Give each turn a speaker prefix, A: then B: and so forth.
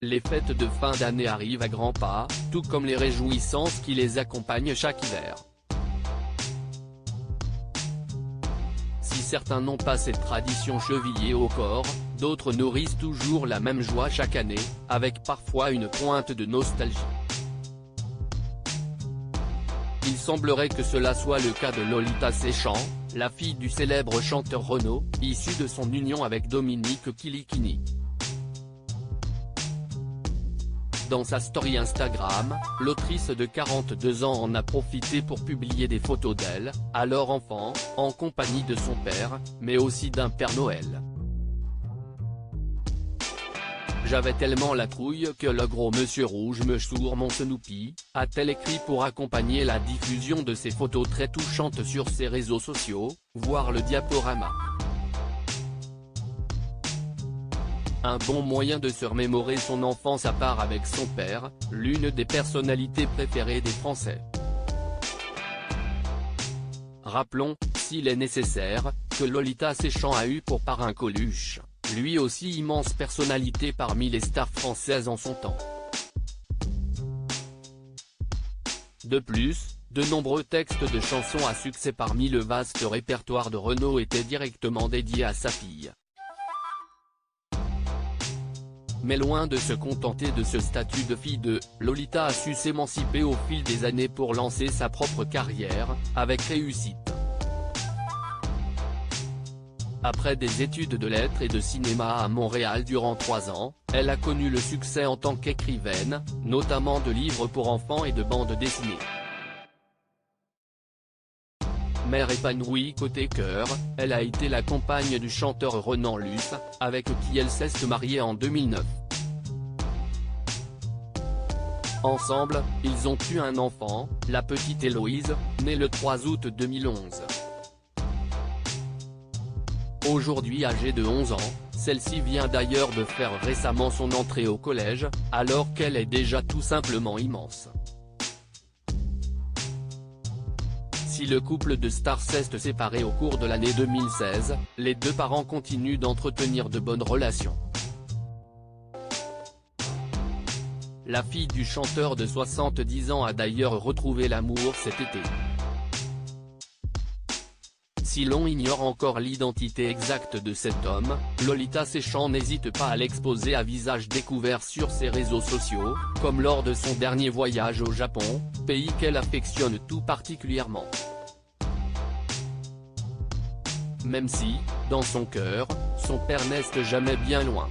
A: Les fêtes de fin d'année arrivent à grands pas, tout comme les réjouissances qui les accompagnent chaque hiver. Si certains n'ont pas cette tradition chevillée au corps, d'autres nourrissent toujours la même joie chaque année, avec parfois une pointe de nostalgie. Il semblerait que cela soit le cas de Lolita Séchant, la fille du célèbre chanteur Renaud, issue de son union avec Dominique Kilikini. Dans sa story Instagram, l'autrice de 42 ans en a profité pour publier des photos d'elle, alors enfant, en compagnie de son père, mais aussi d'un Père Noël. J'avais tellement la trouille que le gros monsieur rouge me sourd mon Snoopy, a-t-elle écrit pour accompagner la diffusion de ces photos très touchantes sur ses réseaux sociaux, voir le diaporama. Un bon moyen de se remémorer son enfance à part avec son père, l'une des personnalités préférées des Français. Rappelons, s'il est nécessaire, que Lolita Séchant a eu pour parrain Coluche, lui aussi immense personnalité parmi les stars françaises en son temps. De plus, de nombreux textes de chansons à succès parmi le vaste répertoire de Renaud étaient directement dédiés à sa fille. Mais loin de se contenter de ce statut de fille de, Lolita a su s'émanciper au fil des années pour lancer sa propre carrière, avec réussite. Après des études de lettres et de cinéma à Montréal durant 3 ans, elle a connu le succès en tant qu'écrivaine, notamment de livres pour enfants et de bandes dessinées. Mère épanouie côté cœur, elle a été la compagne du chanteur Renan Luce, avec qui elle s'est mariée en 2009. Ensemble, ils ont eu un enfant, la petite Héloïse, née le 3 août 2011. Aujourd'hui âgée de 11 ans, celle-ci vient d'ailleurs de faire récemment son entrée au collège, alors qu'elle est déjà tout simplement immense. Si le couple de stars s'est séparé au cours de l'année 2016, les deux parents continuent d'entretenir de bonnes relations. La fille du chanteur de 70 ans a d'ailleurs retrouvé l'amour cet été. Si l'on ignore encore l'identité exacte de cet homme, Lolita Séchant n'hésite pas à l'exposer à visage découvert sur ses réseaux sociaux, comme lors de son dernier voyage au Japon, pays qu'elle affectionne tout particulièrement. Même si, dans son cœur, son père n'est jamais bien loin.